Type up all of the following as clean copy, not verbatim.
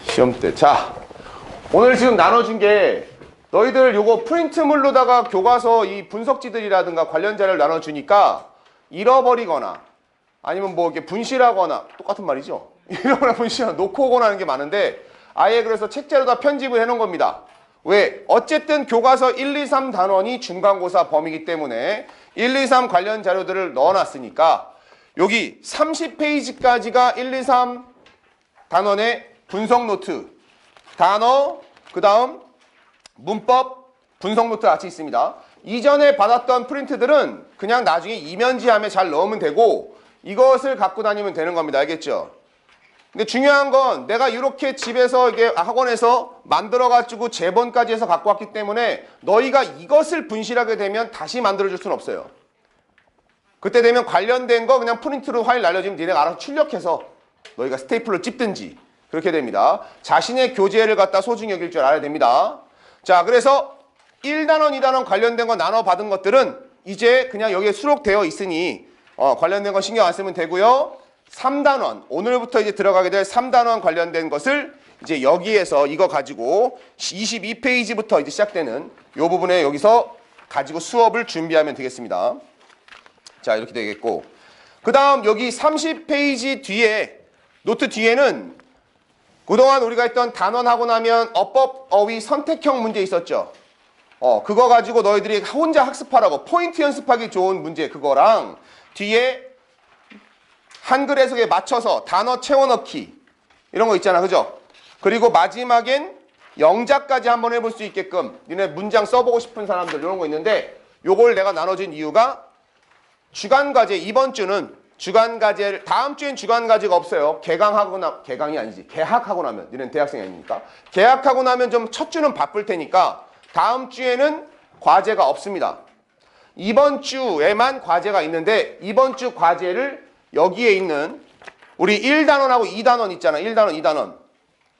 시험 때. 자, 오늘 지금 나눠준 게 너희들 요거 프린트물로다가 교과서 이 분석지들이라든가 관련 자료를 나눠주니까 잃어버리거나 아니면 뭐 이렇게 분실하거나 똑같은 말이죠. 잃어버리거나 분실하거나 놓고 오거나 하는 게 많은데 아예 그래서 책자로다 편집을 해놓은 겁니다. 왜? 어쨌든 교과서 1, 2, 3 단원이 중간고사 범위이기 때문에 1, 2, 3 관련 자료들을 넣어놨으니까 여기 30페이지까지가 1, 2, 3 단원의 분석 노트, 단어, 그 다음 문법, 분석 노트 같이 있습니다. 이전에 받았던 프린트들은 그냥 나중에 이면지함에 잘 넣으면 되고 이것을 갖고 다니면 되는 겁니다. 알겠죠? 근데 중요한 건 내가 이렇게 집에서 이게 학원에서 만들어가지고 재본까지 해서 갖고 왔기 때문에 너희가 이것을 분실하게 되면 다시 만들어줄 수는 없어요. 그때 되면 관련된 거 그냥 프린트로 파일 날려주면 니네가 알아서 출력해서 너희가 스테이플러 찝든지 그렇게 됩니다. 자신의 교재를 갖다 소중히 여길 줄 알아야 됩니다. 자, 그래서 1단원, 2단원 관련된 거 나눠 받은 것들은 이제 그냥 여기에 수록되어 있으니 관련된 거 신경 안 쓰면 되고요. 3단원, 오늘부터 이제 들어가게 될 3단원 관련된 것을 이제 여기에서 이거 가지고 22페이지부터 이제 시작되는 이 부분에 여기서 가지고 수업을 준비하면 되겠습니다. 자, 이렇게 되겠고. 그 다음 여기 30페이지 뒤에, 노트 뒤에는 그동안 우리가 했던 단원하고 나면 어법, 어휘, 선택형 문제 있었죠. 그거 가지고 너희들이 혼자 학습하라고 포인트 연습하기 좋은 문제 그거랑 뒤에 한글 해석에 맞춰서 단어 채워넣기 이런 거 있잖아. 그죠? 그리고 마지막엔 영작까지 한번 해볼 수 있게끔 니네 문장 써보고 싶은 사람들 이런 거 있는데 요걸 내가 나눠준 이유가 주간과제 이번 주는 주간과제를 다음 주엔 주간과제가 없어요. 개강이 아니지. 개학하고 나면 니네는 대학생이 아니니까 개학하고 나면 좀 첫 주는 바쁠 테니까 다음 주에는 과제가 없습니다. 이번 주에만 과제가 있는데 이번 주 과제를 여기에 있는 우리 1단원하고 2단원 있잖아. 1단원, 2단원.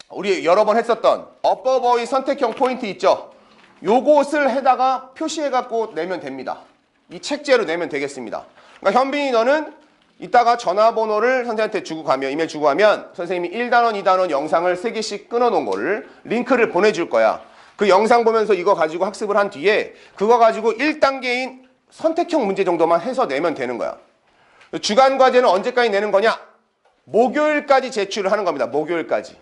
우리 여러 번 했었던 어법어휘 선택형 포인트 있죠. 요것을 해다가 표시해갖고 내면 됩니다. 이 책제로 내면 되겠습니다. 그러니까 현빈이 너는 이따가 전화번호를 선생님한테 주고 가면 이메일 주고 가면 선생님이 1단원, 2단원 영상을 3개씩 끊어놓은 거를 링크를 보내줄 거야. 그 영상 보면서 이거 가지고 학습을 한 뒤에 그거 가지고 1단계인 선택형 문제 정도만 해서 내면 되는 거야. 주간 과제는 언제까지 내는 거냐? 목요일까지 제출을 하는 겁니다. 목요일까지.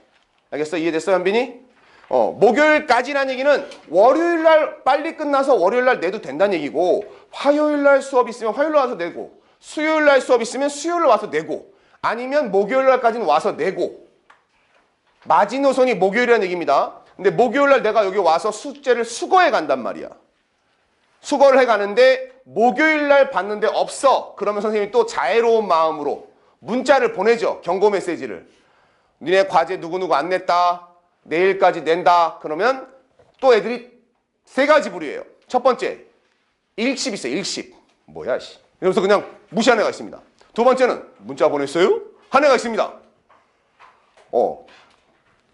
알겠어? 이해됐어, 현빈이? 목요일까지라는 얘기는 월요일날 빨리 끝나서 월요일날 내도 된다는 얘기고 화요일날 수업 있으면 화요일날 와서 내고 수요일날 수업 있으면 수요일날 와서 내고 아니면 목요일날까지는 와서 내고 마지노선이 목요일이라는 얘기입니다. 근데 목요일날 내가 여기 와서 숙제를 수거해 간단 말이야. 수거를 해 가는데 목요일날 봤는데 없어. 그러면 선생님이 또 자애로운 마음으로 문자를 보내죠. 경고 메시지를. 니네 과제 누구누구 안 냈다. 내일까지 낸다. 그러면 또 애들이 3가지 부류예요. 첫 번째, 일십 있어요. 일십. 뭐야 씨. 이러면서 그냥 무시한 애가 있습니다. 두 번째는 문자 보냈어요? 한 애가 있습니다.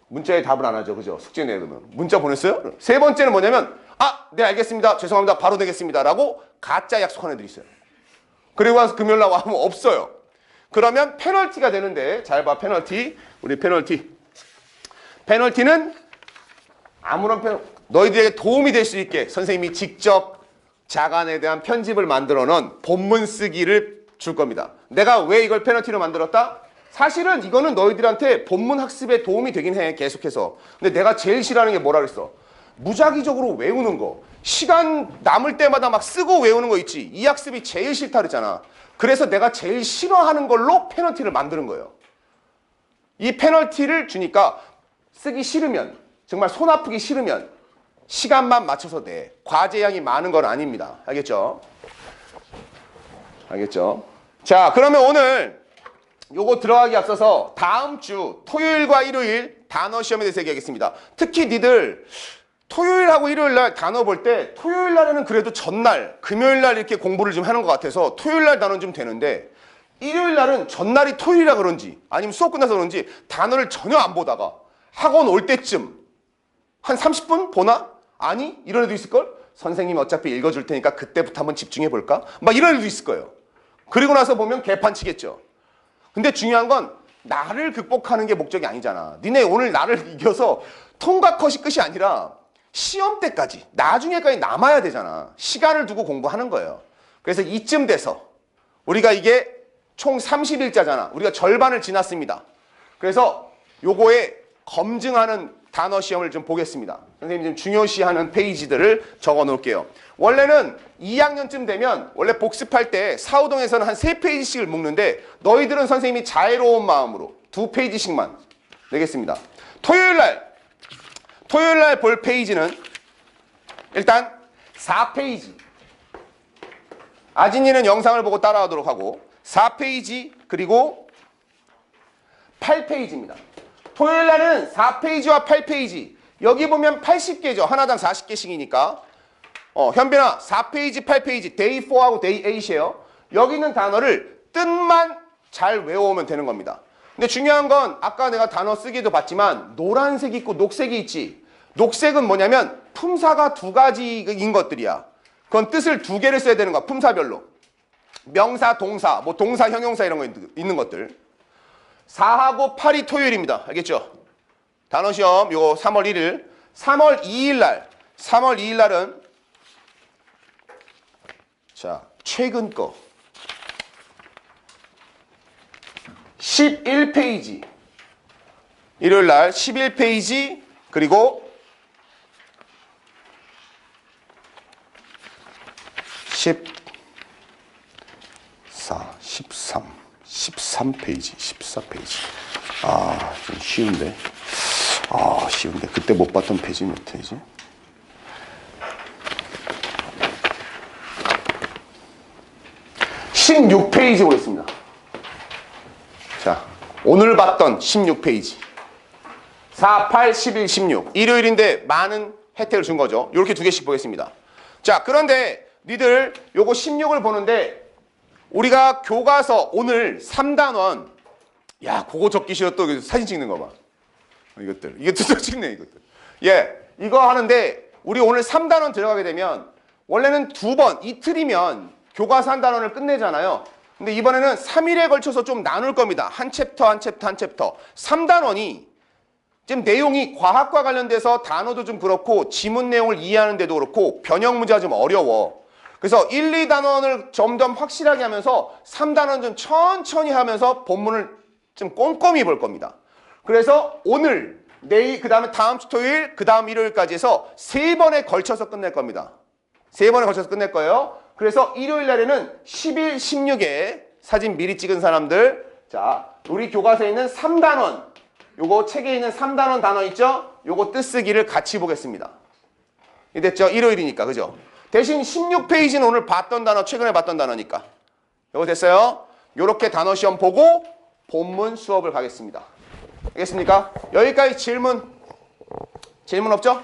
문자에 답을 안 하죠. 그죠? 숙제 내면 문자 보냈어요? 세 번째는 뭐냐면 네 알겠습니다. 죄송합니다. 바로 내겠습니다. 라고 가짜 약속한 애들이 있어요. 그리고 와서 금요일 날 와면 없어요. 그러면 페널티가 되는데 잘 봐. 페널티. 우리 페널티. 페널티는 아무런 너희들에게 도움이 될 수 있게 선생님이 직접 자간에 대한 편집을 만들어 놓은 본문 쓰기를 줄 겁니다. 내가 왜 이걸 페널티로 만들었다? 사실은 이거는 너희들한테 본문 학습에 도움이 되긴 해. 계속해서. 근데 내가 제일 싫어하는 게 뭐라 그랬어? 무작위적으로 외우는 거. 시간 남을 때마다 막 쓰고 외우는 거 있지. 이 학습이 제일 싫다 그랬잖아. 그래서 내가 제일 싫어하는 걸로 페널티를 만드는 거예요. 이 페널티를 주니까 쓰기 싫으면 정말 손 아프기 싫으면 시간만 맞춰서 내. 과제량이 많은 건 아닙니다. 알겠죠? 알겠죠? 자, 그러면 오늘 요거 들어가기 앞서서 다음 주 토요일과 일요일 단어 시험에 대해서 얘기하겠습니다. 특히 니들 토요일하고 일요일날 단어 볼 때 토요일날에는 그래도 전날 금요일날 이렇게 공부를 좀 하는 것 같아서 토요일날 단어는 좀 되는데 일요일날은 전날이 토요일이라 그런지 아니면 수업 끝나서 그런지 단어를 전혀 안 보다가 학원 올 때쯤 한 30분 보나? 아니? 이런 애도 있을걸? 선생님이 어차피 읽어줄 테니까 그때부터 한번 집중해 볼까? 막 이런 애도 있을 거예요. 그리고 나서 보면 개판 치겠죠. 근데 중요한 건 나를 극복하는 게 목적이 아니잖아. 니네 오늘 나를 이겨서 통과 컷이 끝이 아니라 시험 때까지, 나중에까지 남아야 되잖아. 시간을 두고 공부하는 거예요. 그래서 이쯤 돼서 우리가 이게 총 30일자잖아. 우리가 절반을 지났습니다. 그래서 요거에 검증하는 단어 시험을 좀 보겠습니다. 선생님이 좀 중요시하는 페이지들을 적어 놓을게요. 원래는 2학년쯤 되면 원래 복습할 때 사우동에서는 한 3페이지씩을 묶는데 너희들은 선생님이 자애로운 마음으로 2페이지씩만 내겠습니다. 토요일 날 볼 페이지는 일단 4페이지. 아진이는 영상을 보고 따라하도록 하고 4페이지 그리고 8페이지입니다. 토요일 날은 4페이지와 8페이지. 여기 보면 80개죠. 하나당 40개씩이니까. 현빈아 4페이지, 8페이지 데이 4하고 데이 8이에요. 여기 있는 단어를 뜻만 잘 외워오면 되는 겁니다. 근데 중요한 건 아까 내가 단어 쓰기도 봤지만 노란색이 있고 녹색이 있지. 녹색은 뭐냐면 품사가 2가지인 것들이야. 그건 뜻을 2개를 써야 되는 거야. 품사별로. 명사, 동사, 뭐 동사, 형용사 이런 거 있는 것들. 4하고 8이 토요일입니다. 알겠죠? 단어 시험 요거 3월 1일. 3월 2일 날은 자, 최근 거 11페이지. 일요일 날 11페이지 그리고 13페이지, 14페이지. 아, 좀 쉬운데. 쉬운데. 그때 못 봤던 페이지 몇 페이지? (16페이지) 보겠습니다. 자, 오늘 봤던 16페이지. 4, 8, 11, 16. 일요일인데 많은 혜택을 준 거죠. 이렇게 2개씩 보겠습니다. 자, 그런데 니들 요거 16을 보는데 우리가 교과서 오늘 3단원 야, 그거 적기 싫어. 또 사진 찍는 거 봐. 이것들. 이게 또 찍네, 이것들. 예, 이거 하는데 우리 오늘 3단원 들어가게 되면 원래는 2번, 이틀이면 교과서 한 단원을 끝내잖아요. 근데 이번에는 3일에 걸쳐서 좀 나눌 겁니다. 한 챕터, 한 챕터, 한 챕터. 3단원이 지금 내용이 과학과 관련돼서 단어도 좀 그렇고 지문 내용을 이해하는 데도 그렇고 변형 문제가 좀 어려워. 그래서 1, 2단원을 점점 확실하게 하면서 3단원 좀 천천히 하면서 본문을 좀 꼼꼼히 볼 겁니다. 그래서 오늘, 내일, 그 다음에 다음 주 토요일, 그 다음 일요일까지 해서 3번에 걸쳐서 끝낼 겁니다. 3번에 걸쳐서 끝낼 거예요. 그래서 일요일 날에는 10일, 16에 사진 미리 찍은 사람들, 자, 우리 교과서에 있는 3단원, 요거 책에 있는 3단원 단어 있죠? 요거 뜻쓰기를 같이 보겠습니다. 됐죠? 일요일이니까, 그죠? 대신 16페이지는 오늘 봤던 단어, 최근에 봤던 단어니까. 요거 됐어요? 요렇게 단어 시험 보고 본문 수업을 가겠습니다. 알겠습니까? 여기까지 질문 없죠?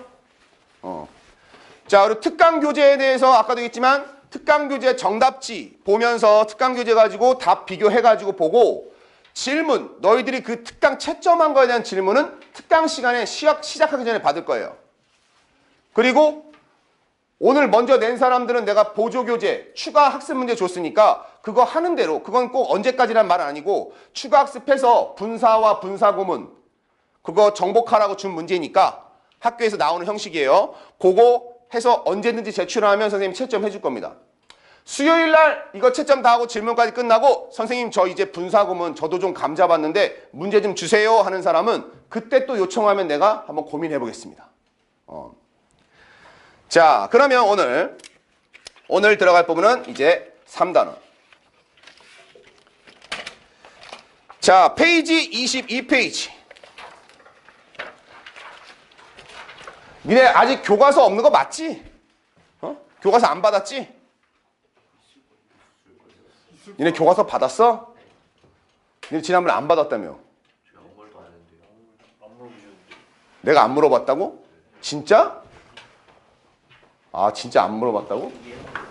자, 그리고 특강 교재에 대해서 아까도 얘기했지만 특강 교재 정답지 보면서 특강 교재 가지고 답 비교해가지고 보고 질문, 너희들이 그 특강 채점한 거에 대한 질문은 특강 시간에 시작하기 전에 받을 거예요. 그리고 오늘 먼저 낸 사람들은 내가 보조교재, 추가 학습 문제 줬으니까 그거 하는 대로, 그건 꼭 언제까지란 말은 아니고 추가 학습해서 분사와 분사구문 그거 정복하라고 준 문제니까 학교에서 나오는 형식이에요. 그거 해서 언제든지 제출하면 선생님 채점 해줄 겁니다. 수요일 날 이거 채점 다 하고 질문까지 끝나고 선생님 저 이제 분사구문 저도 좀 감 잡았는데 문제 좀 주세요 하는 사람은 그때 또 요청하면 내가 한번 고민해 보겠습니다. 자, 그러면 오늘 들어갈 부분은 이제 3단원. 자, 페이지 22페이지. 니네 아직 교과서 없는 거 맞지? 교과서 안 받았지? 니네 교과서 받았어? 니네 지난번에 안 받았다며? 내가 안 물어봤다고? 진짜? 아, 진짜 안 물어봤다고?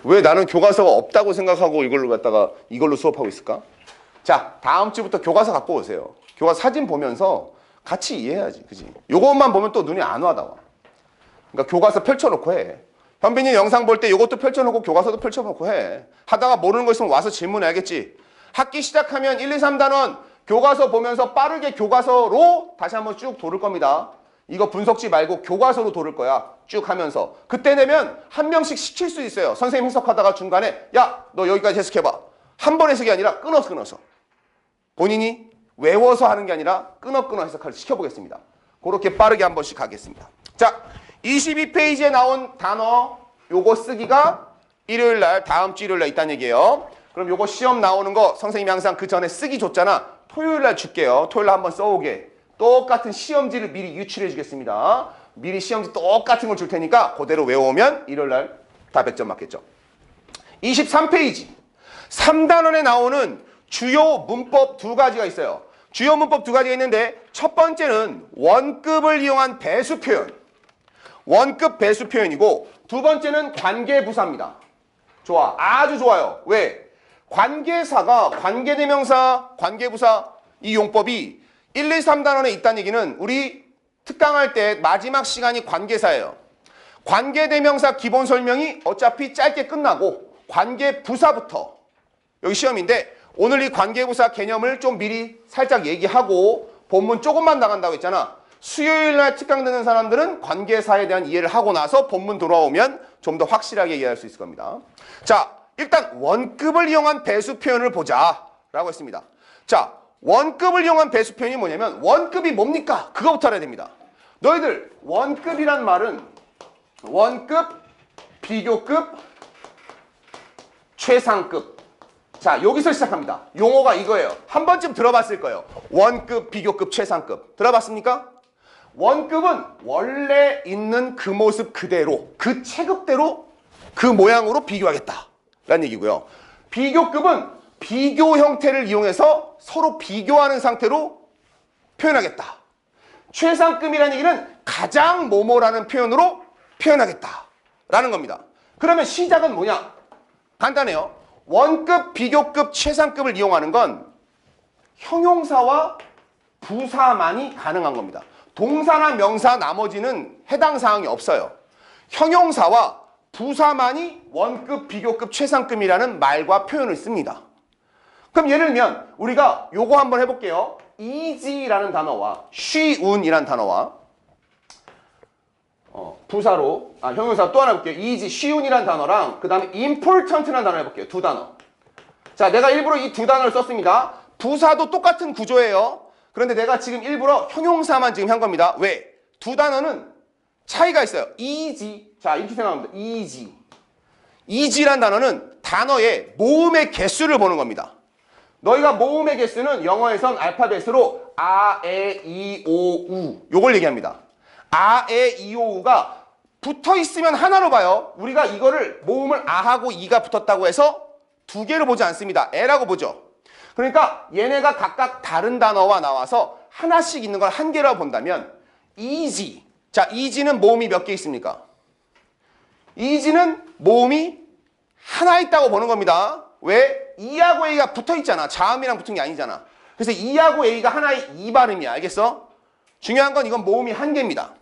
왜 나는 교과서가 없다고 생각하고 이걸로 수업하고 있을까? 자, 다음 주부터 교과서 갖고 오세요. 교과서 사진 보면서 같이 이해해야지, 그지? 요것만 보면 또 눈이 안 와닿아. 그러니까 교과서 펼쳐놓고 해. 현빈이 영상 볼 때 요것도 펼쳐놓고 교과서도 펼쳐놓고 해. 하다가 모르는 거 있으면 와서 질문해야겠지. 학기 시작하면 1, 2, 3단원 교과서 보면서 빠르게 교과서로 다시 한번 쭉 돌을 겁니다. 이거 분석지 말고 교과서로 돌을 거야. 쭉 하면서. 그때 되면 한 명씩 시킬 수 있어요. 선생님 해석하다가 중간에 야, 너 여기까지 해석해봐. 한 번 해석이 아니라 끊어서. 본인이 외워서 하는 게 아니라 끊어 해석을 시켜보겠습니다. 그렇게 빠르게 한 번씩 가겠습니다. 자, 22페이지에 나온 단어 요거 쓰기가 일요일날, 다음 주 일요일날 있다는 얘기예요. 그럼 요거 시험 나오는 거 선생님이 항상 그 전에 쓰기 줬잖아. 토요일날 줄게요. 토요일날 한번 써오게. 똑같은 시험지를 미리 유출해 주겠습니다. 미리 시험지 똑같은 걸 줄 테니까 그대로 외워오면 일요일날 다 100점 맞겠죠. 23페이지 3단원에 나오는 주요 문법 두 가지가 있어요. 주요 문법 두 가지가 있는데 첫 번째는 원급을 이용한 배수 표현. 원급 배수 표현이고 두 번째는 관계부사입니다. 좋아. 아주 좋아요. 왜? 관계사가 관계대명사, 관계부사 이 용법이 1, 2, 3단원에 있다는 얘기는 우리 특강할 때 마지막 시간이 관계사예요. 관계대명사 기본 설명이 어차피 짧게 끝나고 관계부사부터 여기 시험인데 오늘 이 관계부사 개념을 좀 미리 살짝 얘기하고 본문 조금만 나간다고 했잖아. 수요일날 특강 듣는 사람들은 관계사에 대한 이해를 하고 나서 본문 돌아오면 좀 더 확실하게 이해할 수 있을 겁니다. 자, 일단 원급을 이용한 배수 표현을 보자라고 했습니다. 자, 원급을 이용한 배수 표현이 뭐냐면 원급이 뭡니까? 그거부터 알아야 됩니다. 너희들 원급이란 말은 원급, 비교급, 최상급. 자, 여기서 시작합니다. 용어가 이거예요. 한 번쯤 들어봤을 거예요. 원급, 비교급, 최상급. 들어봤습니까? 원급은 원래 있는 그 모습 그대로, 그 체급대로 그 모양으로 비교하겠다 라는 얘기고요. 비교급은 비교 형태를 이용해서 서로 비교하는 상태로 표현하겠다. 최상급이라는 얘기는 가장 뭐뭐라는 표현으로 표현하겠다라는 겁니다. 그러면 시작은 뭐냐? 간단해요. 원급, 비교급, 최상급을 이용하는 건 형용사와 부사만이 가능한 겁니다. 동사나 명사 나머지는 해당 사항이 없어요. 형용사와 부사만이 원급, 비교급, 최상급이라는 말과 표현을 씁니다. 그럼 예를 들면 우리가 요거 한번 해볼게요. easy라는 단어와 쉬운이라는 단어와 부사로 형용사 또 하나 해볼게요. easy, 쉬운이라는 단어랑 그 다음에 important라는 단어 해볼게요. 두 단어. 자, 내가 일부러 이 두 단어를 썼습니다. 부사도 똑같은 구조예요. 그런데 내가 지금 일부러 형용사만 지금 한 겁니다. 왜? 두 단어는 차이가 있어요. easy. 자, 이렇게 생각합니다. easy. easy란 단어는 단어의 모음의 개수를 보는 겁니다. 너희가 모음의 개수는 영어에선 알파벳으로 아, 에, 이, 오, 우 요걸 얘기합니다. 아, 에, 이, 오, 우가 붙어 있으면 하나로 봐요. 우리가 이거를 모음을 아하고 이가 붙었다고 해서 두 개로 보지 않습니다. 에라고 보죠. 그러니까 얘네가 각각 다른 단어와 나와서 하나씩 있는 걸 한 개로 본다면 easy. 자, easy는 모음이 몇 개 있습니까? easy는 모음이 하나 있다고 보는 겁니다. 왜? E하고 A가 붙어 있잖아. 자음이랑 붙은 게 아니잖아. 그래서 E하고 A가 하나의 이 발음이야. 알겠어? 중요한 건 이건 모음이 한 개입니다.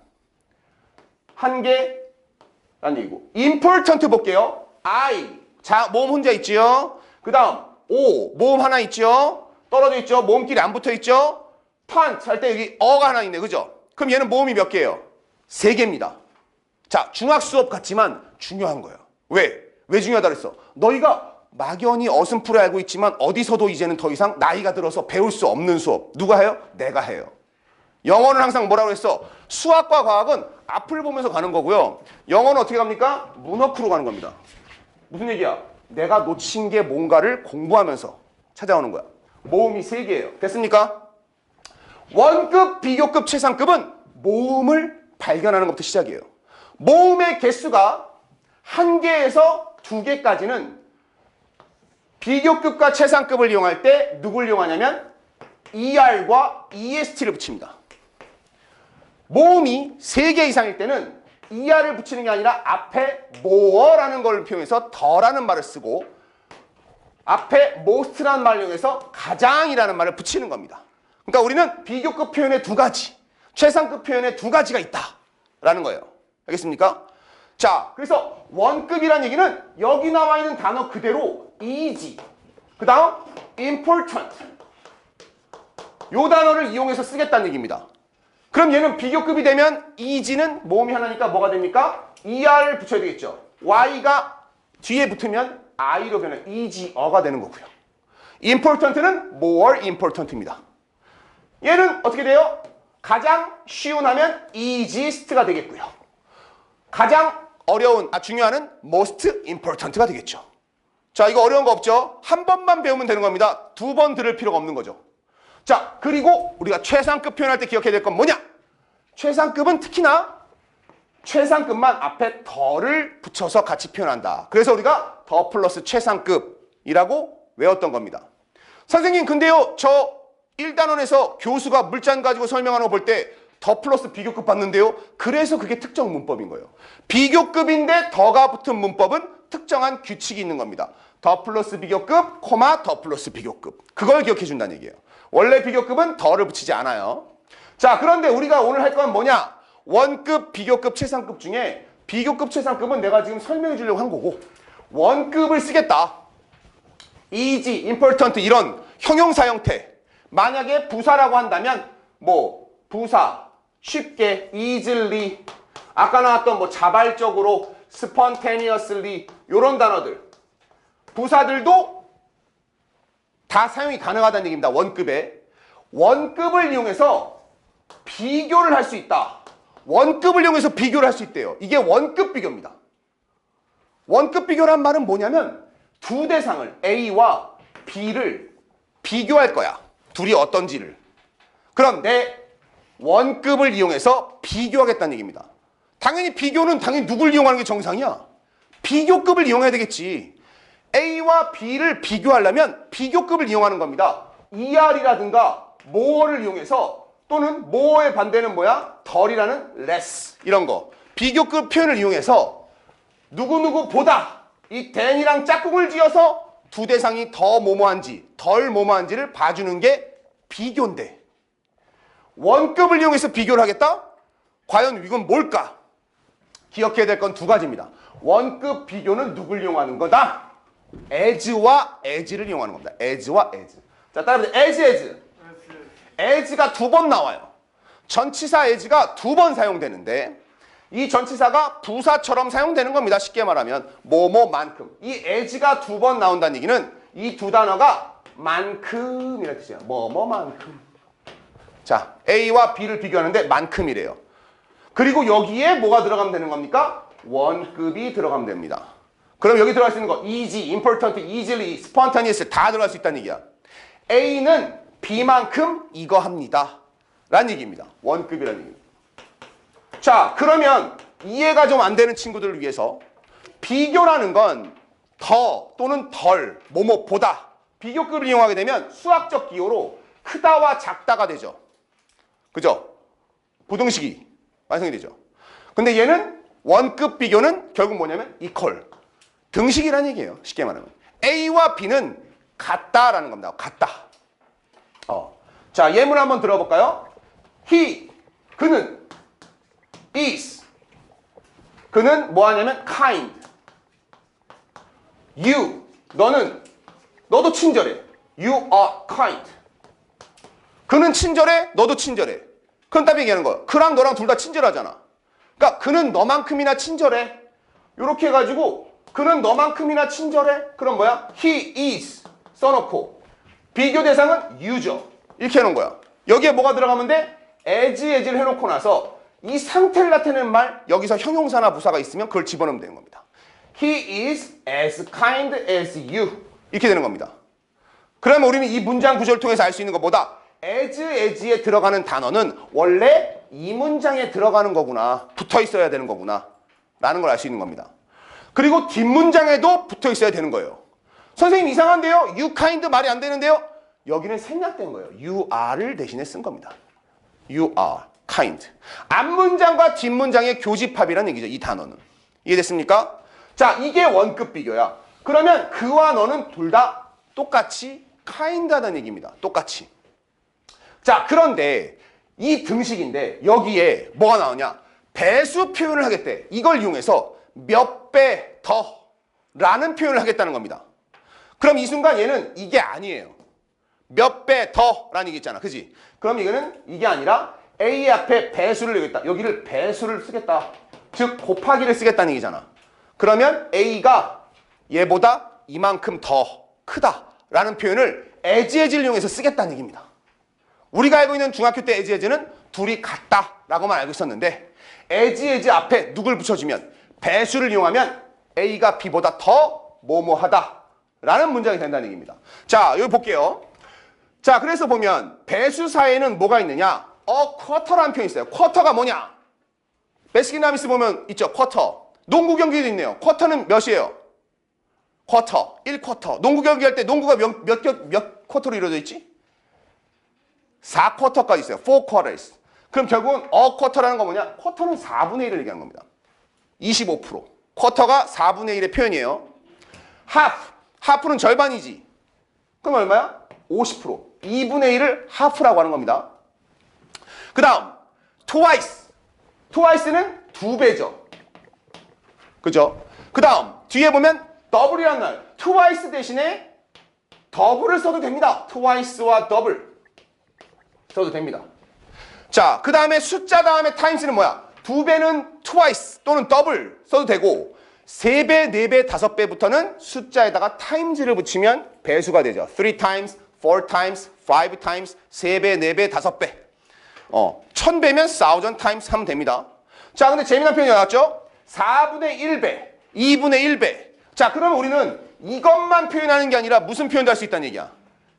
한 개라는 얘기고. important 볼게요. I. 자, 모음 혼자 있지요. 그 다음 O. 모음 하나 있죠. 떨어져 있죠. 모음끼리 안 붙어 있죠. pant 할 때 여기 어가 하나 있네. 그죠? 그럼 얘는 모음이 몇 개예요? 세 개입니다. 자, 중학 수업 같지만 중요한 거예요. 왜? 왜 중요하다 그랬어? 너희가 막연히 어슴푸레 알고 있지만 어디서도 이제는 더 이상 나이가 들어서 배울 수 없는 수업. 누가 해요? 내가 해요. 영어는 항상 뭐라고 했어? 수학과 과학은 앞을 보면서 가는 거고요. 영어는 어떻게 갑니까? 문어크로 가는 겁니다. 무슨 얘기야? 내가 놓친 게 뭔가를 공부하면서 찾아오는 거야. 모음이 세 개예요. 됐습니까? 원급, 비교급, 최상급은 모음을 발견하는 것부터 시작이에요. 모음의 개수가 한 개에서 두 개까지는 비교급과 최상급을 이용할 때 누굴 이용하냐면 ER과 EST를 붙입니다. 모음이 3개 이상일 때는 ER을 붙이는 게 아니라 앞에 more라는 걸 표현해서 더라는 말을 쓰고 앞에 most라는 말을 이용해서 가장이라는 말을 붙이는 겁니다. 그러니까 우리는 비교급 표현의 두 가지, 최상급 표현의 두 가지가 있다라는 거예요. 알겠습니까? 자, 그래서 원급이라는 얘기는 여기 나와 있는 단어 그대로 easy, 그 다음 important, 요 단어를 이용해서 쓰겠다는 얘기입니다. 그럼 얘는 비교급이 되면 is는 모음이 하나니까 뭐가 됩니까? er를 붙여야 되겠죠. y가 뒤에 붙으면 i로 변한 easi가 되는 거고요. important는 more important입니다. 얘는 어떻게 돼요? 가장 쉬운 하면 easiest가 되겠고요. 가장 어려운, 중요한은 most important가 되겠죠. 자, 이거 어려운 거 없죠? 한 번만 배우면 되는 겁니다. 두 번 들을 필요가 없는 거죠. 자, 그리고 우리가 최상급 표현할 때 기억해야 될 건 뭐냐? 최상급은 특히나 최상급만 앞에 더를 붙여서 같이 표현한다. 그래서 우리가 더 플러스 최상급이라고 외웠던 겁니다. 선생님, 근데요, 저 1단원에서 교수가 물잔 가지고 설명하는 거 볼 때 더 플러스 비교급 봤는데요. 그래서 그게 특정 문법인 거예요. 비교급인데 더가 붙은 문법은 특정한 규칙이 있는 겁니다. 더 플러스 비교급, 코마 더 플러스 비교급. 그걸 기억해 준다는 얘기예요. 원래 비교급은 더를 붙이지 않아요. 자, 그런데 우리가 오늘 할 건 뭐냐? 원급, 비교급, 최상급 중에 비교급, 최상급은 내가 지금 설명해 주려고 한 거고, 원급을 쓰겠다. easy, important 이런 형용사 형태. 만약에 부사라고 한다면 뭐 부사, 쉽게, easily, 아까 나왔던 뭐 자발적으로, spontaneously 이런 단어들. 부사들도 다 사용이 가능하다는 얘기입니다. 원급에. 원급을 이용해서 비교를 할 수 있다. 원급을 이용해서 비교를 할 수 있대요. 이게 원급 비교입니다. 원급 비교란 말은 뭐냐면 두 대상을 A와 B를 비교할 거야. 둘이 어떤지를. 그럼 내 원급을 이용해서 비교하겠다는 얘기입니다. 당연히 비교는 당연히 누굴 이용하는 게 정상이야? 비교급을 이용해야 되겠지. A와 B를 비교하려면 비교급을 이용하는 겁니다. ER이라든가 more를 이용해서 또는 more의 반대는 뭐야? 덜이라는 less 이런 거. 비교급 표현을 이용해서 누구누구보다 이 than이랑 짝꿍을 지어서 두 대상이 더 뭐뭐한지 덜 뭐뭐한지를 봐주는 게 비교인데 원급을 이용해서 비교를 하겠다? 과연 이건 뭘까? 기억해야 될 건 두 가지입니다. 원급 비교는 누굴 이용하는 거다? as와 as를 이용하는 겁니다. as와 as. 자, 따라서 as. as가 두 번 나와요. 전치사 as가 두 번 사용되는데 이 전치사가 부사처럼 사용되는 겁니다. 쉽게 말하면 뭐뭐만큼. 이 as가 두 번 나온다는 얘기는 이 두 단어가 만큼이라는 뜻이에요. 뭐뭐만큼. 자, A와 B를 비교하는데 만큼이래요. 그리고 여기에 뭐가 들어가면 되는 겁니까? 원급이 들어가면 됩니다. 그럼 여기 들어갈 수 있는 거 easy, important, easily, spontaneous 다 들어갈 수 있다는 얘기야. A는 B만큼 이거 합니다. 라는 얘기입니다. 원급이라는 얘기입니다. 자, 그러면 이해가 좀 안 되는 친구들을 위해서 비교라는 건 더 또는 덜, 뭐뭐보다 비교급을 이용하게 되면 수학적 기호로 크다와 작다가 되죠. 그죠? 부등식이 완성이 되죠. 근데 얘는 원급 비교는 결국 뭐냐면 equal. 등식이라는 얘기예요. 쉽게 말하면. A와 B는 같다라는 겁니다. 같다. 자, 예문 한번 들어볼까요? He, 그는 is, 그는 뭐 하냐면 kind. You, 너도 친절해. You are kind. 그는 친절해, 너도 친절해. 그런 답이 얘기하는 거야. 그랑 너랑 둘 다 친절하잖아. 그러니까 그는 너만큼이나 친절해. 이렇게 해가지고 그는 너만큼이나 친절해. 그럼 뭐야? He is 써놓고 비교 대상은 you죠. 이렇게 해놓은 거야. 여기에 뭐가 들어가면 돼? as를 해놓고 나서 이 상태를 나타내는 말, 여기서 형용사나 부사가 있으면 그걸 집어넣으면 되는 겁니다. He is as kind as you. 이렇게 되는 겁니다. 그러면 우리는 이 문장 구조를 통해서 알 수 있는 것보다 as에 들어가는 단어는 원래 이 문장에 들어가는 거구나. 붙어 있어야 되는 거구나. 라는 걸 알 수 있는 겁니다. 그리고 뒷문장에도 붙어 있어야 되는 거예요. 선생님 이상한데요? You kind 말이 안 되는데요? 여기는 생략된 거예요. You are를 대신에 쓴 겁니다. You are kind. 앞문장과 뒷문장의 교집합이라는 얘기죠. 이 단어는. 이해됐습니까? 자, 이게 원급 비교야. 그러면 그와 너는 둘 다 똑같이 kind 하다는 얘기입니다. 똑같이. 자, 그런데 이 등식인데 여기에 뭐가 나오냐? 배수 표현을 하겠대. 이걸 이용해서 몇 배 더 라는 표현을 하겠다는 겁니다. 그럼 이 순간 얘는 이게 아니에요. 몇 배 더라는 얘기 있잖아. 그지? 그럼 이거는 이게 아니라 A 앞에 배수를 여기다. 여기를 배수를 쓰겠다. 즉 곱하기를 쓰겠다는 얘기잖아. 그러면 A가 얘보다 이만큼 더 크다라는 표현을 as를 이용해서 쓰겠다는 얘기입니다. 우리가 알고 있는 중학교 때 as는 둘이 같다라고만 알고 있었는데 as 앞에 누굴 붙여주면 배수를 이용하면 A가 B보다 더 뭐뭐하다라는 문장이 된다는 얘기입니다. 자, 여기 볼게요. 자, 그래서 보면 배수사에는 뭐가 있느냐? 쿼터라는 표현이 있어요. 쿼터가 뭐냐? 베스킨라빈스 보면 있죠. 쿼터. 농구 경기도 있네요. 쿼터는 몇이에요? 쿼터. 1쿼터. 농구 경기 할 때 농구가 몇 쿼터로 이루어져 있지? 4쿼터까지 있어요. 4 quarters. 그럼 결국은 쿼터라는 거 뭐냐? 쿼터는 4분의 1을 얘기한 겁니다. 25%. 쿼터가 4분의 1의 표현이에요. 하프는 절반이지. 그럼 얼마야? 50%. 2분의 1을 하프라고 하는 겁니다. 그 다음 twice는 2배죠. 그죠? 그 다음 뒤에 보면 더블이라는 말. twice 대신에 더블을 써도 됩니다. twice와 더블 써도 됩니다. 자, 그 다음에 숫자 다음에 times는 뭐야? 2배는 twice 또는 더블 써도 되고 3배, 4배, 5배부터는 숫자에다가 times를 붙이면 배수가 되죠. 3 times, 4 times, 5 times, 3배, 4배, 5배. 1000배면 1000 times 하면 됩니다. 자, 근데 재미난 표현이 나왔죠? 4분의 1배, 2분의 1배. 자, 그러면 우리는 이것만 표현하는 게 아니라 무슨 표현도 할 수 있다는 얘기야?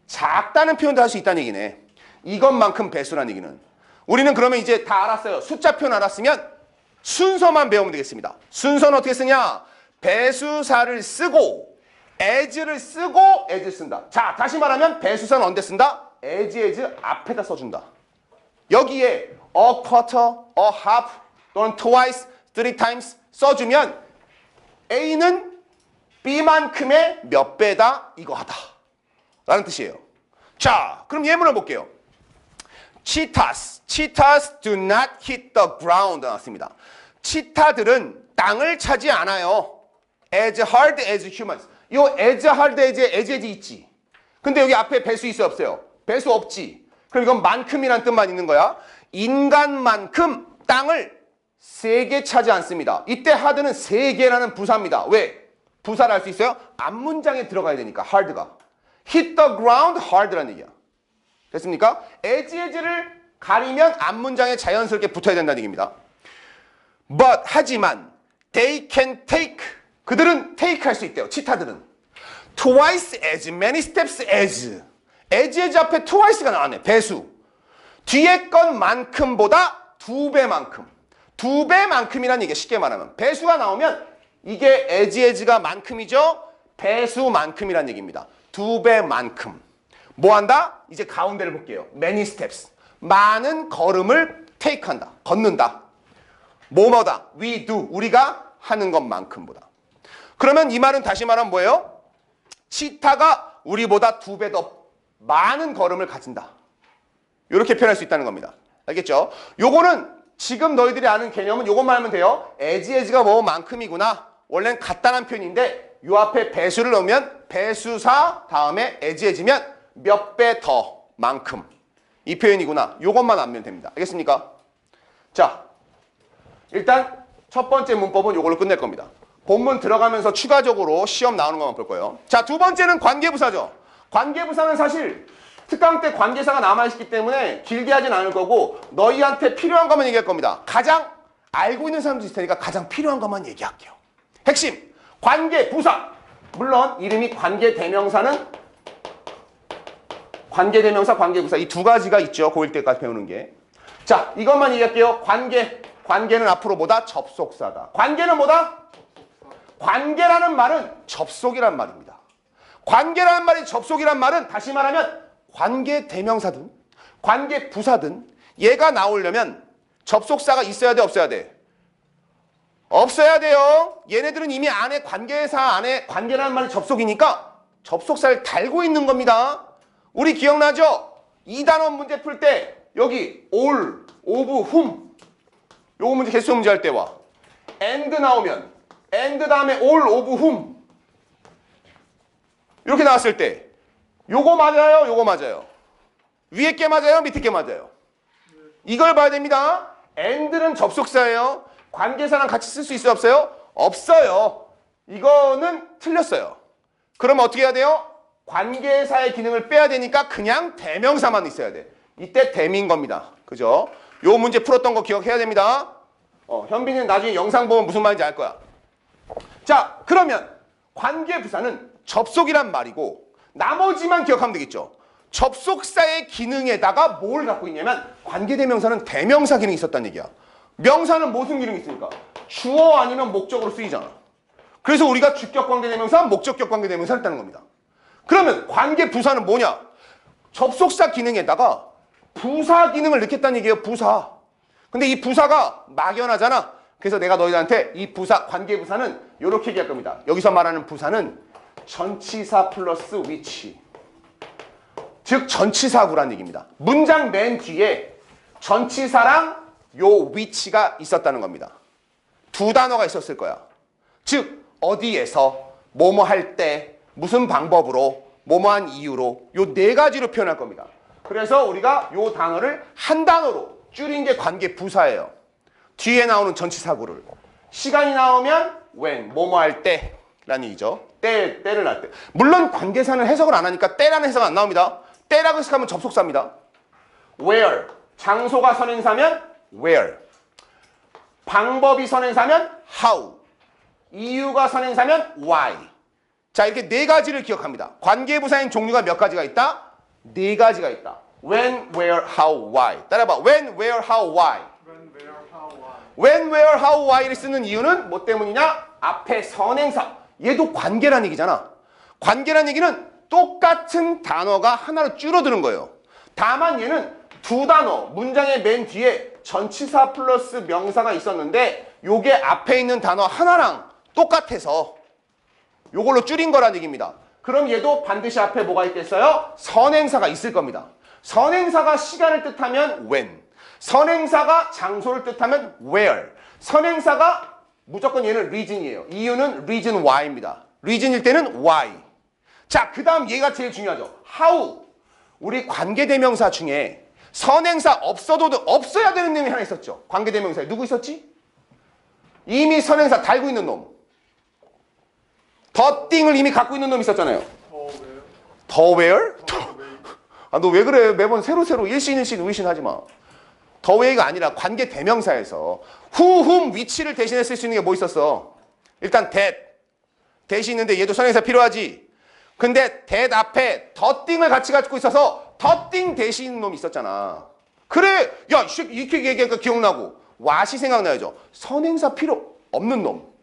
작다는 표현도 할 수 있다는 얘기네. 이것만큼 배수라는 얘기는. 우리는 그러면 이제 다 알았어요. 숫자 표현 알았으면 순서만 배우면 되겠습니다. 순서는 어떻게 쓰냐? 배수사를 쓰고 as를 쓰고 as 쓴다. 자, 다시 말하면 배수사는 언제 쓴다? as 앞에다 써준다. 여기에 a quarter, a half 또는 twice, 3 times 써주면 A는 B만큼의 몇 배다 이거하다 라는 뜻이에요. 자, 그럼 예문을 볼게요. Cheetahs do not hit the ground 나왔습니다. 치타들은 땅을 차지 않아요. As hard as humans. 이 as hard as 있지. 근데 여기 앞에 배수 있어요 없어요? 배수 없지. 그럼 이건 만큼이란 뜻만 있는 거야. 인간만큼 땅을 세게 차지 않습니다. 이때 hard는 세게라는 부사입니다. 왜? 부사를 할 수 있어요? 앞문장에 들어가야 되니까 hard가. hit the ground hard라는 얘기야. 됐습니까? as를 가리면 앞문장에 자연스럽게 붙어야 된다는 얘기입니다. But 하지만 they can take 그들은 take 할 수 있대요. 치타들은 twice as many steps as 앞에 twice가 나왔네. 배수. 뒤에 것만큼보다 2배만큼. 2배만큼이라는 얘기 쉽게 말하면 배수가 나오면 이게 as가 만큼이죠. 배수만큼이라는 얘기입니다. 2배만큼. 뭐 한다? 이제 가운데를 볼게요. many steps. 많은 걸음을 take 한다. 걷는다. 뭐뭐다? we do. 우리가 하는 것만큼보다. 그러면 이 말은 다시 말하면 뭐예요? 치타가 우리보다 2배 더 많은 걸음을 가진다. 이렇게 표현할 수 있다는 겁니다. 알겠죠? 요거는 지금 너희들이 아는 개념은 요것만 하면 돼요. as가 뭐만큼이구나. 원래는 같다는 표현인데 요 앞에 배수를 넣으면 배수사 다음에 as면 몇 배 더 만큼. 이 표현이구나. 요것만 알면 됩니다. 알겠습니까? 자, 일단 첫 번째 문법은 요걸로 끝낼 겁니다. 본문 들어가면서 추가적으로 시험 나오는 것만 볼 거예요. 자, 두 번째는 관계부사죠. 관계부사는 사실 특강 때 관계사가 남아있기 때문에 길게 하진 않을 거고 너희한테 필요한 것만 얘기할 겁니다. 가장 알고 있는 사람도 있을 테니까 가장 필요한 것만 얘기할게요. 핵심, 관계부사. 물론 이름이 관계대명사는 관계대명사, 관계부사 이 두 가지가 있죠. 고1 때까지 배우는 게. 자, 이것만 얘기할게요. 관계는 앞으로 뭐다? 접속사다. 관계는 뭐다? 관계라는 말은 접속이란 말입니다. 관계라는 말이 접속이란 말은 다시 말하면 관계대명사든 관계부사든 얘가 나오려면 접속사가 있어야 돼 없어야 돼? 없어야 돼요. 얘네들은 이미 안에 관계사 안에 관계라는 말이 접속이니까 접속사를 달고 있는 겁니다. 우리 기억나죠? 2단원 문제 풀 때 여기 all, of, whom 요거 문제 개수 문제 할 때와 and 나오면 and 다음에 all of whom 이렇게 나왔을 때 요거 맞아요? 요거 맞아요? 위에 게 맞아요? 밑에 게 맞아요? 이걸 봐야 됩니다. and는 접속사예요. 관계사랑 같이 쓸 수 있어요? 없어요? 없어요. 이거는 틀렸어요. 그럼 어떻게 해야 돼요? 관계사의 기능을 빼야 되니까 그냥 대명사만 있어야 돼. 이때 대미인 겁니다. 그죠? 요 문제 풀었던 거 기억해야 됩니다. 현빈이는 나중에 영상 보면 무슨 말인지 알 거야. 자, 그러면 관계부사는 접속이란 말이고 나머지만 기억하면 되겠죠. 접속사의 기능에다가 뭘 갖고 있냐면 관계대명사는 대명사 기능이 있었다는 얘기야. 명사는 무슨 기능이 있습니까? 주어 아니면 목적으로 쓰이잖아. 그래서 우리가 주격 관계대명사, 목적격 관계대명사를 했다는 겁니다. 그러면 관계부사는 뭐냐? 접속사 기능에다가 부사 기능을 넣겠다는 얘기예요. 부사. 근데 이 부사가 막연하잖아. 그래서 내가 너희들한테 이 부사, 관계부사는 이렇게 얘기할 겁니다. 여기서 말하는 부사는 전치사 플러스 위치. 즉 전치사구란 얘기입니다. 문장 맨 뒤에 전치사랑 요 위치가 있었다는 겁니다. 두 단어가 있었을 거야. 즉 어디에서, 뭐뭐 할 때, 무슨 방법으로, 뭐뭐한 이유로 요 네 가지로 표현할 겁니다. 그래서 우리가 요 단어를 한 단어로 줄인 게 관계부사예요. 뒤에 나오는 전치사구를. 시간이 나오면 when, 뭐뭐 할 때 라는 얘기죠. 때를 할 때. 물론 관계사는 해석을 안 하니까 때라는 해석은 안 나옵니다. 때라고 해석하면 접속사입니다. where, 장소가 선행사면 where, 방법이 선행사면 how, 이유가 선행사면 why. 자, 이렇게 네 가지를 기억합니다. 관계부사인 종류가 몇 가지가 있다? 네 가지가 있다. when, where, how, why. 따라봐. when, where, how, why. When, where, how, why. when, where, how, why를 쓰는 이유는 뭐 때문이냐? 앞에 선행사. 얘도 관계란 얘기잖아. 관계란 얘기는 똑같은 단어가 하나로 줄어드는 거예요. 다만 얘는 두 단어, 문장의 맨 뒤에 전치사 플러스 명사가 있었는데 요게 앞에 있는 단어 하나랑 똑같아서 요걸로 줄인 거란 얘기입니다. 그럼 얘도 반드시 앞에 뭐가 있겠어요? 선행사가 있을 겁니다. 선행사가 시간을 뜻하면 when, 선행사가 장소를 뜻하면 where, 선행사가 무조건 얘는 reason이에요. 이유는 reason why입니다. reason일 때는 why. 자, 그 다음 얘가 제일 중요하죠. how. 우리 관계대명사 중에 선행사 없어야 되는 놈이 하나 있었죠. 관계대명사에 누구 있었지? 이미 선행사 달고 있는 놈. 더 띵을 이미 갖고 있는 놈 있었잖아요. 더 where? 아, 너 왜 그래? 매번 새로 일신 의신 하지 마. 더 where가 아니라 관계대명사에서 who, whom, 위치를 대신해 쓸 수 있는 게 뭐 있었어? 일단 that. that이 있는데 얘도 선행사 필요하지. 근데 that 앞에 더 띵을 같이 갖고 있어서 더 띵 대신 놈이 있었잖아. 그래, 야, 이렇게 얘기하니까 기억나고 what이 생각나야죠. 선행사 필요 없는 놈.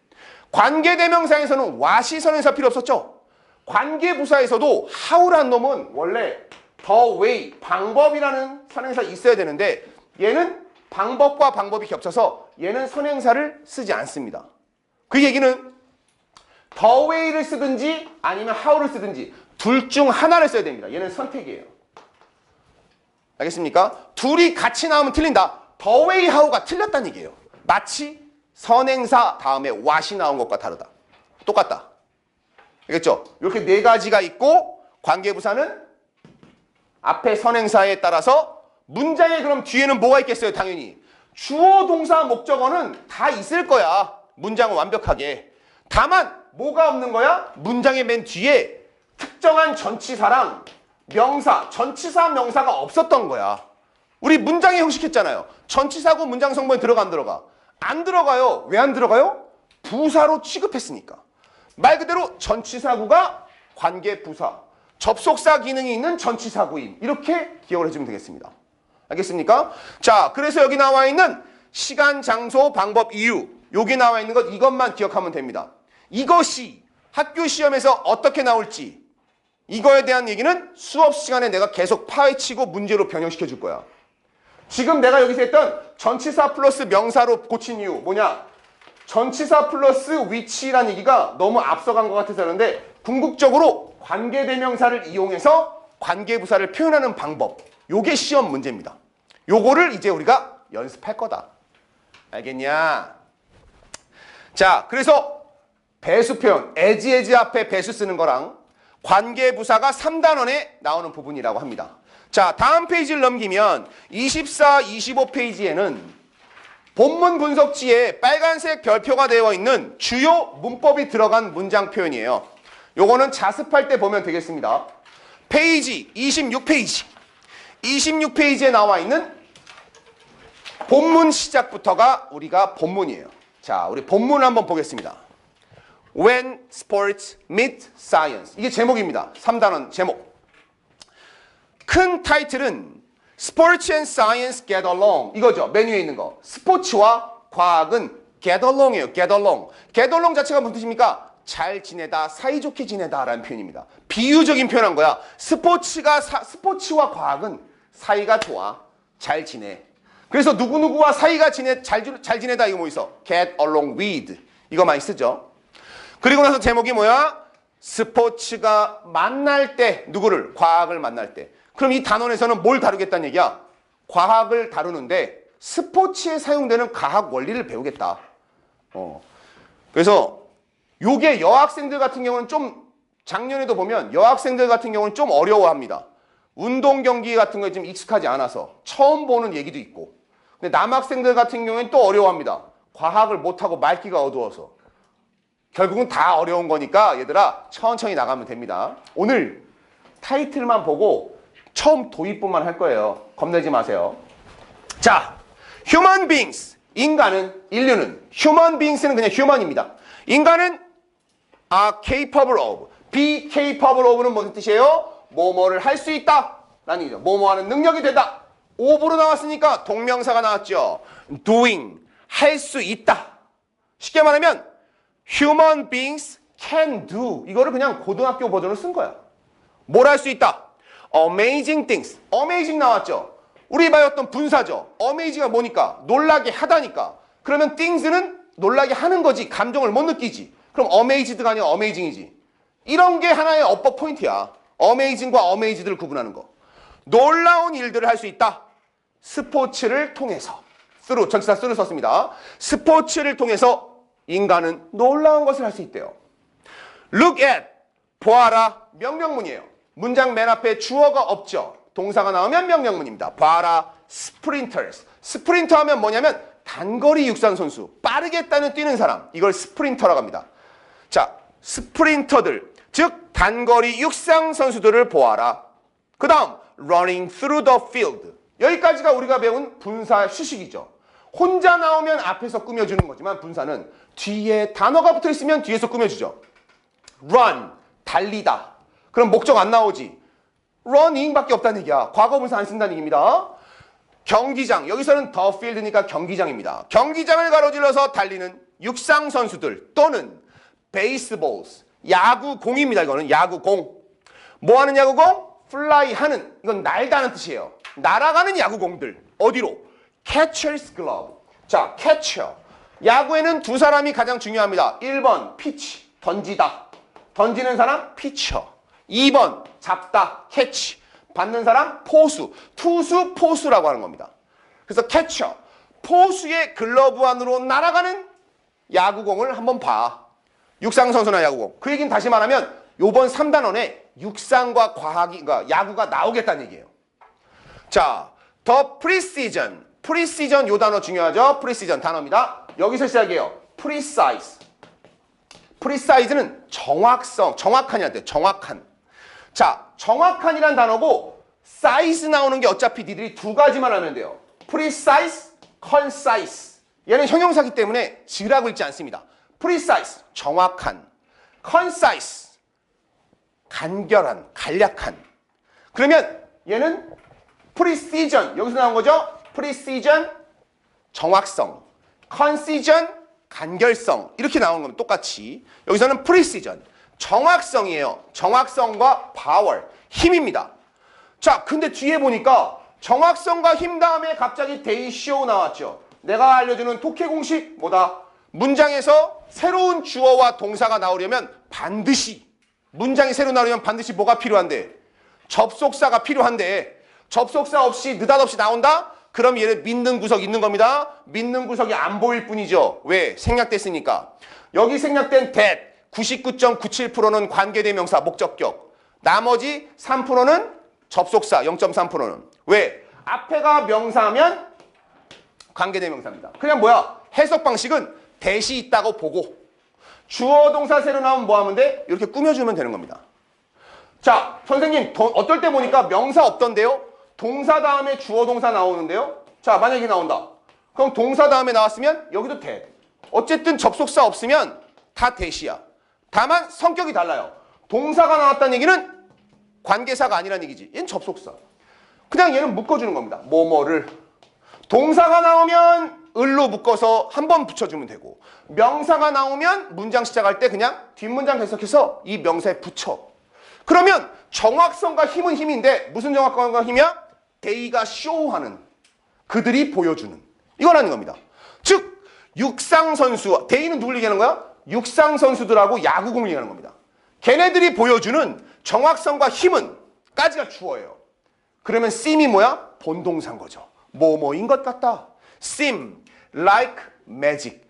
관계대명사에서는 what이 선행사 필요 없었죠. 관계부사에서도 how라는 놈은 원래 the way, 방법이라는 선행사 있어야 되는데 얘는 방법과 방법이 겹쳐서 얘는 선행사를 쓰지 않습니다. 그 얘기는 the way를 쓰든지 아니면 how를 쓰든지 둘 중 하나를 써야 됩니다. 얘는 선택이에요. 알겠습니까? 둘이 같이 나오면 틀린다. the way, how가 틀렸다는 얘기예요. 마치 선행사 다음에 what이 나온 것과 다르다. 똑같다. 알겠죠? 이렇게 네 가지가 있고 관계부사는 앞에 선행사에 따라서 문장에 그럼 뒤에는 뭐가 있겠어요? 당연히 주어, 동사, 목적어는 다 있을 거야. 문장은 완벽하게. 다만 뭐가 없는 거야? 문장의 맨 뒤에 특정한 전치사랑 명사, 전치사, 명사가 없었던 거야. 우리 문장의 형식 했잖아요. 전치사고 문장 성분에 들어가 안 들어가? 안 들어가요. 왜 안 들어가요? 부사로 취급했으니까. 말 그대로 전치사구가 관계부사, 접속사 기능이 있는 전치사구임. 이렇게 기억을 해주면 되겠습니다. 알겠습니까? 자, 그래서 여기 나와 있는 시간, 장소, 방법, 이유. 여기 나와 있는 것 이것만 기억하면 됩니다. 이것이 학교 시험에서 어떻게 나올지 이거에 대한 얘기는 수업 시간에 내가 계속 파헤치고 문제로 변형시켜 줄 거야. 지금 내가 여기서 했던 전치사 플러스 명사로 고친 이유 뭐냐? 전치사 플러스 위치란 얘기가 너무 앞서간 것 같아서 그런데 궁극적으로 관계대명사를 이용해서 관계부사를 표현하는 방법. 요게 시험 문제입니다. 요거를 이제 우리가 연습할 거다. 알겠냐? 자, 그래서 배수 표현, as 앞에 배수 쓰는 거랑 관계부사가 3단원에 나오는 부분이라고 합니다. 자, 다음 페이지를 넘기면 24, 25페이지에는 본문 분석지에 빨간색 별표가 되어 있는 주요 문법이 들어간 문장 표현이에요. 요거는 자습할 때 보면 되겠습니다. 페이지 26페이지. 26페이지에 나와 있는 본문 시작부터가 우리가 본문이에요. 자, 우리 본문을 한번 보겠습니다. When sports meet science. 이게 제목입니다. 3단원 제목. 큰 타이틀은 Sports and Science get along. 이거죠. 메뉴에 있는 거. 스포츠와 과학은 get along이에요. get along. get along 자체가 무슨 뜻입니까? 잘 지내다, 사이좋게 지내다 라는 표현입니다. 비유적인 표현한 거야. 스포츠와 과학은 사이가 좋아. 잘 지내. 그래서 누구누구와 사이가 잘 지내다 이거 뭐 있어? get along with. 이거 많이 쓰죠. 그리고 나서 제목이 뭐야? 스포츠가 만날 때 누구를? 과학을 만날 때. 그럼 이 단원에서는 뭘 다루겠다는 얘기야? 과학을 다루는데 스포츠에 사용되는 과학 원리를 배우겠다. 그래서 요게 여학생들 같은 경우는 좀 작년에도 보면 여학생들 같은 경우는 좀 어려워합니다. 운동 경기 같은 거에 좀 익숙하지 않아서 처음 보는 얘기도 있고. 근데 남학생들 같은 경우에는 또 어려워합니다. 과학을 못하고 말기가 어두워서. 결국은 다 어려운 거니까 얘들아 천천히 나가면 됩니다. 오늘 타이틀만 보고 처음 도입부만 할 거예요. 겁내지 마세요. 자, human beings. 인류는 human beings는 그냥 human입니다. 인간은 are capable of. be capable of는 무슨 뜻이에요? 뭐뭐를 할 수 있다 라는 얘기죠. 뭐뭐하는 능력이 되다. of로 나왔으니까 동명사가 나왔죠. doing. 할 수 있다. 쉽게 말하면 human beings can do. 이거를 그냥 고등학교 버전으로 쓴 거야. 뭘 할 수 있다? amazing things. amazing 나왔죠. 우리 배웠던 분사죠. amazing가 뭐니까? 놀라게 하다니까. 그러면 things는 놀라게 하는 거지. 감정을 못 느끼지. 그럼 amazed가 아니라 amazing이지. 이런 게 하나의 어법 포인트야. amazing과 amazed를 구분하는 거. 놀라운 일들을 할 수 있다. 스포츠를 통해서. 전치사 through를 썼습니다. 스포츠를 통해서 인간은 놀라운 것을 할 수 있대요. Look at. 보아라. 명령문이에요. 문장 맨 앞에 주어가 없죠. 동사가 나오면 명령문입니다. 봐라. sprinters. 스프린터 하면 뭐냐면 단거리 육상 선수. 빠르게 뛰는 사람. 이걸 스프린터라고 합니다. 자, 스프린터들. 즉 단거리 육상 선수들을 보아라. 그 다음 running through the field. 여기까지가 우리가 배운 분사 휴식이죠. 혼자 나오면 앞에서 꾸며주는 거지만 분사는 뒤에 단어가 붙어있으면 뒤에서 꾸며주죠. run. 달리다. 그럼 목적 안 나오지. running밖에 없다는 얘기야. 과거 분사 안 쓴다는 얘기입니다. 경기장. 여기서는 the field니까 경기장입니다. 경기장을 가로질러서 달리는 육상 선수들 또는 baseballs. 야구공입니다. 이거는 야구공. 뭐 하는 야구공? fly 하는. 이건 날다는 뜻이에요. 날아가는 야구공들. 어디로? catcher's glove. 자, catcher. 야구에는 두 사람이 가장 중요합니다. 1번 pitch. 던지다. 던지는 사람 pitcher. 2번 잡다. catch. 받는 사람 포수. 투수 포수라고 하는 겁니다. 그래서 catcher. 포수의 글러브 안으로 날아가는 야구공을 한번 봐. 육상선수나 야구공. 그 얘기는 다시 말하면 요번 3단원에 육상과 과학이, 그러니까 야구가 나오겠다는 얘기예요. 자, the preseason. preseason 요 단어 중요하죠. preseason 단어입니다. 여기서 시작해요. precise. precise는 정확성, 정확한이란 뜻. 정확한. 자, 정확한이란 단어고 size 나오는 게 어차피 니들이 두 가지만 하면 돼요. precise, concise. 얘는 형용사기 때문에 지라고 읽지 않습니다. precise, 정확한. concise, 간결한, 간략한. 그러면 얘는 precision, 여기서 나온 거죠? precision, 정확성. concision, 간결성. 이렇게 나오는 거면 똑같이. 여기서는 precision, 정확성이에요. 정확성과 power, 힘입니다. 자, 근데 뒤에 보니까 정확성과 힘 다음에 갑자기 they show 나왔죠. 내가 알려주는 독해 공식 뭐다? 문장에서 새로운 주어와 동사가 나오려면 반드시, 문장이 새로 나오려면 반드시 뭐가 필요한데? 접속사가 필요한데, 접속사 없이 느닷없이 나온다? 그럼 얘는 믿는 구석 있는 겁니다. 믿는 구석이 안 보일 뿐이죠. 왜? 생략됐으니까. 여기 생략된 that 99.97%는 관계대명사 목적격. 나머지 3%는 접속사 0.3%는 왜? 앞에가 명사면 관계대명사입니다. 그냥 뭐야? 해석 방식은 대시 있다고 보고 주어 동사 새로 나오면 뭐 하면 돼? 이렇게 꾸며주면 되는 겁니다. 자, 선생님 어떨 때 보니까 명사 없던데요? 동사 다음에 주어 동사 나오는데요? 자, 만약에 나온다. 그럼 동사 다음에 나왔으면 여기도 대. 어쨌든 접속사 없으면 다 대시야. 다만 성격이 달라요. 동사가 나왔다는 얘기는 관계사가 아니라는 얘기지. 얘는 접속사. 그냥 얘는 묶어주는 겁니다. 뭐뭐를. 동사가 나오면 을로 묶어서 한 번 붙여주면 되고 명사가 나오면 문장 시작할 때 그냥 뒷문장 해석해서 이 명사에 붙여. 그러면 정확성과 힘은 힘인데 무슨 정확성과 힘이야? they가 show하는, 그들이 보여주는, 이거라는 겁니다. 즉 육상선수, they는 누굴 얘기하는 거야? 육상선수들하고 야구공을 얘기하는 겁니다. 걔네들이 보여주는 정확성과 힘은 까지가 주어예요. 그러면 seem이 뭐야? 본동사인 거죠. 뭐뭐인 것 같다. seem like magic.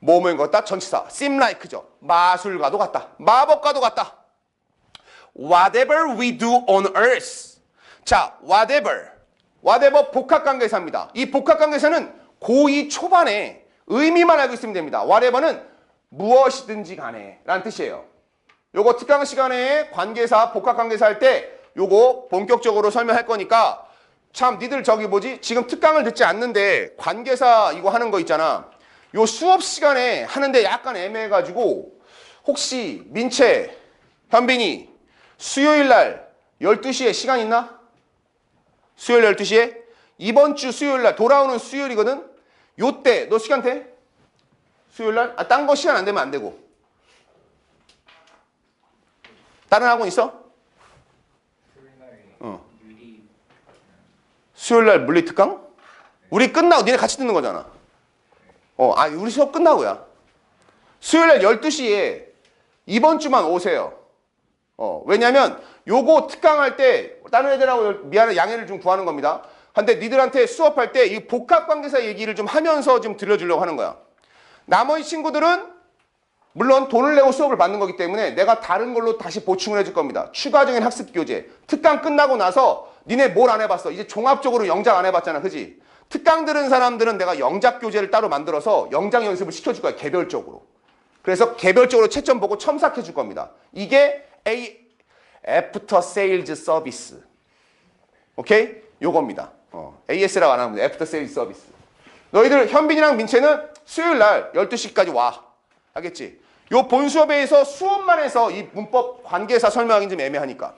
뭐뭐인 것 같다. 전치사 seem like죠. 마술과도 같다. 마법과도 같다. Whatever we do on earth. 자, whatever 복합관계사입니다. 이 복합관계사는 고2 초반에 의미만 알고 있으면 됩니다. whatever는 무엇이든지 간에 라는 뜻이에요. 요거 특강 시간에 관계사, 복합관계사 할 때 요거 본격적으로 설명할 거니까 참 니들 저기 뭐지? 지금 특강을 듣지 않는데 관계사 이거 하는 거 있잖아. 요 수업 시간에 하는데 약간 애매해가지고 혹시 민채, 현빈이 수요일 날 12시에 시간 있나? 수요일 12시에? 이번 주 수요일 날 돌아오는 수요일이거든? 요때 너 시간 돼? 수요일 날? 아, 딴 거 시간 안 되면 안 되고. 다른 학원 있어? 수요일 날 물리 특강? 우리 끝나고 니네 같이 듣는 거잖아. 우리 수업 끝나고야. 수요일 날 12시에 이번 주만 오세요. 왜냐면 요거 특강할 때 다른 애들하고 미안해 양해를 좀 구하는 겁니다. 근데 니들한테 수업할 때 이 복합관계사 얘기를 좀 하면서 좀 들려주려고 하는 거야. 나머지 친구들은 물론 돈을 내고 수업을 받는 거기 때문에 내가 다른 걸로 다시 보충을 해줄 겁니다. 추가적인 학습 교재. 특강 끝나고 나서 니네 뭘 안 해봤어? 이제 종합적으로 영작 안 해봤잖아. 그지? 특강 들은 사람들은 내가 영작 교재를 따로 만들어서 영작 연습을 시켜줄 거야. 개별적으로. 그래서 개별적으로 채점 보고 첨삭해 줄 겁니다. 이게 After Sales Service. 오케이? 요겁니다. AS라고 안 하면 돼. After Sales Service. 너희들 현빈이랑 민채는 수요일 날 12시까지 와. 알겠지? 요 본 수업에서 수업만 해서 이 문법 관계사 설명하기는 좀 애매하니까.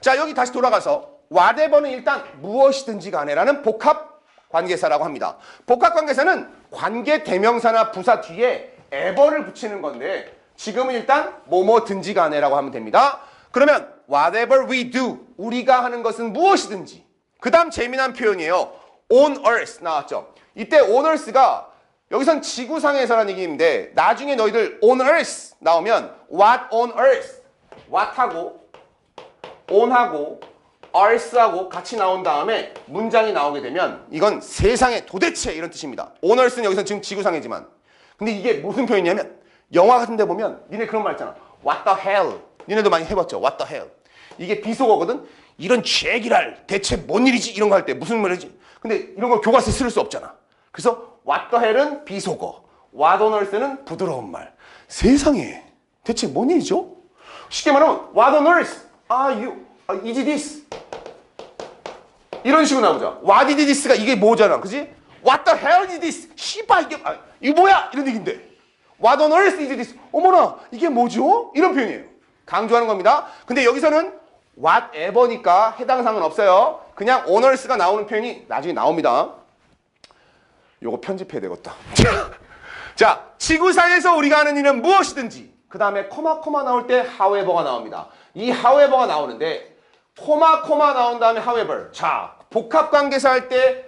자, 여기 다시 돌아가서 whatever는 일단 무엇이든지 간에라는 복합 관계사라고 합니다. 복합 관계사는 관계 대명사나 부사 뒤에 ever를 붙이는 건데 지금은 일단 뭐뭐든지 간에라고 하면 됩니다. 그러면 whatever we do, 우리가 하는 것은 무엇이든지. 그 다음 재미난 표현이에요. on earth 나왔죠. 이때 on earth가 여기선 지구상에서라는 얘기인데 나중에 너희들 on earth 나오면 what on earth, what하고 on하고 earth하고 같이 나온 다음에 문장이 나오게 되면 이건 세상에 도대체 이런 뜻입니다. on earth는 여기서 지금 지구상이지만 근데 이게 무슨 표현이냐면 영화 같은 데 보면 니네 그런 말 있잖아. what the hell. 니네도 많이 해봤죠. what the hell. 이게 비속어거든. 이런 죄기랄 대체 뭔 일이지 이런 거 할 때 무슨 말이지. 근데 이런 거 교과서에 쓸 수 없잖아. 그래서 what the hell은 비속어, what on earth는 부드러운 말. 세상에 대체 뭔 일이죠? 쉽게 말하면 what on earth, is this? 이런 식으로 나오자. what is this가 이게 뭐잖아, 그지? what the hell is this? 씨발 이게 뭐야? 이런 얘기인데 what on earth is this? 어머나 이게 뭐죠? 이런 표현이에요. 강조하는 겁니다. 근데 여기서는 whatever니까 해당 사항은 없어요. 그냥 on earth가 나오는 표현이 나중에 나옵니다. 요거 편집해야 되겠다. 자, 지구상에서 우리가 하는 일은 무엇이든지. 그 다음에 코마 나올 때 however가 나옵니다. 이 however가 나오는데 코마 나온 다음에 however. 자, 복합관계사 할 때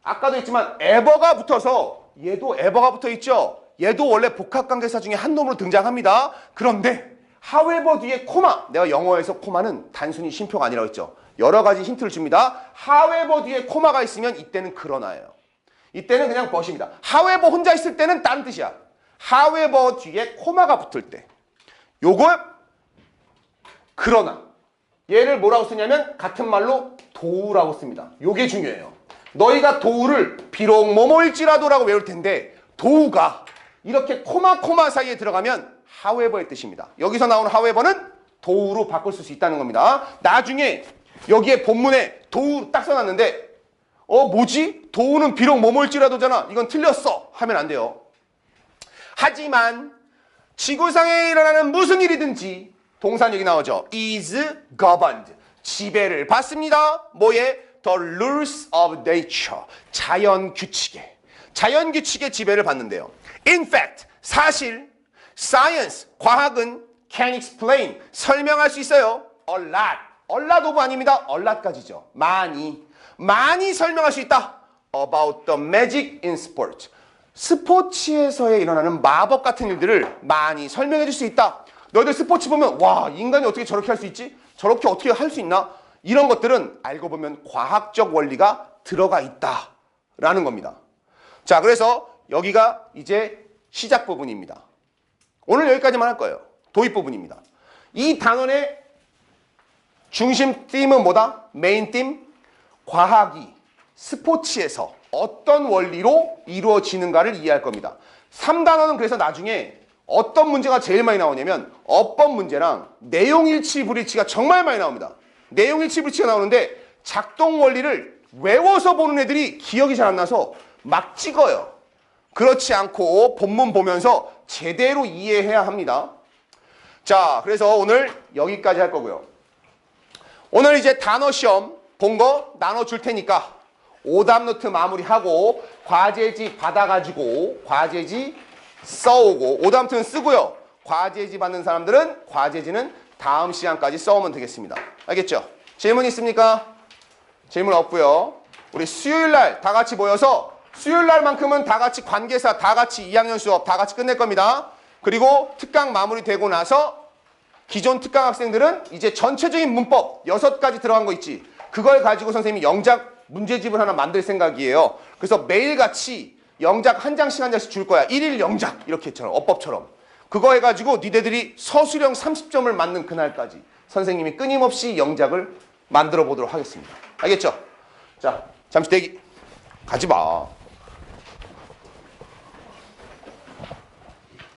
아까도 했지만 ever가 붙어서 얘도 ever가 붙어 있죠. 얘도 원래 복합관계사 중에 한 놈으로 등장합니다. 그런데 however 뒤에 코마. 내가 영어에서 코마는 단순히 쉼표가 아니라고 했죠. 여러 가지 힌트를 줍니다. however 뒤에 코마가 있으면 이때는 그러나예요. 이때는 그냥 벗입니다. however 혼자 있을 때는 다른 뜻이야. however 뒤에 코마가 붙을 때. 요거 그러나 얘를 뭐라고 쓰냐면 같은 말로 도우라고 씁니다. 요게 중요해요. 너희가 도우를 비록 뭐뭐일지라도라고 외울 텐데 도우가 이렇게 코마 사이에 들어가면 however의 뜻입니다. 여기서 나오는 however는 도우로 바꿀 수 있다는 겁니다. 나중에 여기에 본문에 도우 딱 써놨는데 뭐지? 도우는 비록 뭐뭐일지라도잖아. 이건 틀렸어. 하면 안 돼요. 하지만 지구상에 일어나는 무슨 일이든지 동사는 여기 나오죠. is governed. 지배를 받습니다. 뭐에? The rules of nature. 자연 규칙에. 자연 규칙의 지배를 받는데요. In fact, 사실 science, 과학은 can explain, 설명할 수 있어요. A lot. A lot of 아닙니다. A lot까지죠. 많이 설명할 수 있다. About the magic in sport. 스포츠에서의 일어나는 마법 같은 일들을 많이 설명해 줄 수 있다. 너희들 스포츠 보면 와, 인간이 어떻게 저렇게 할 수 있지? 저렇게 어떻게 할 수 있나? 이런 것들은 알고 보면 과학적 원리가 들어가 있다라는 겁니다. 자, 그래서 여기가 이제 시작 부분입니다. 오늘 여기까지만 할 거예요. 도입 부분입니다. 이 단원의 중심 띠은 뭐다? 메인 띠? 과학이 스포츠에서 어떤 원리로 이루어지는가를 이해할 겁니다. 3단원은 그래서 나중에 어떤 문제가 제일 많이 나오냐면 어법 문제랑 내용일치 불일치가 정말 많이 나옵니다. 내용일치 불일치가 나오는데 작동 원리를 외워서 보는 애들이 기억이 잘 안 나서 막 찍어요. 그렇지 않고 본문 보면서 제대로 이해해야 합니다. 자, 그래서 오늘 여기까지 할 거고요. 오늘 이제 단어 시험 본 거 나눠줄 테니까 오답 노트 마무리하고 과제지 받아가지고 과제지 써오고 오답 노트는 쓰고요. 과제지 받는 사람들은 과제지는 다음 시간까지 써오면 되겠습니다. 알겠죠? 질문 있습니까? 질문 없고요. 우리 수요일날 다 같이 모여서 수요일날만큼은 다 같이 관계사 다 같이 2학년 수업 다 같이 끝낼 겁니다. 그리고 특강 마무리되고 나서 기존 특강 학생들은 이제 전체적인 문법 6가지 들어간 거 있지. 그걸 가지고 선생님이 영작 문제집을 하나 만들 생각이에요. 그래서 매일같이 영작 한 장씩 한 장씩 줄 거야. 1일 영작 이렇게처럼 어법처럼. 그거 해가지고 니네들이 서술형 30점을 맞는 그날까지 선생님이 끊임없이 영작을 만들어 보도록 하겠습니다. 알겠죠? 자, 잠시 대기. 가지 마.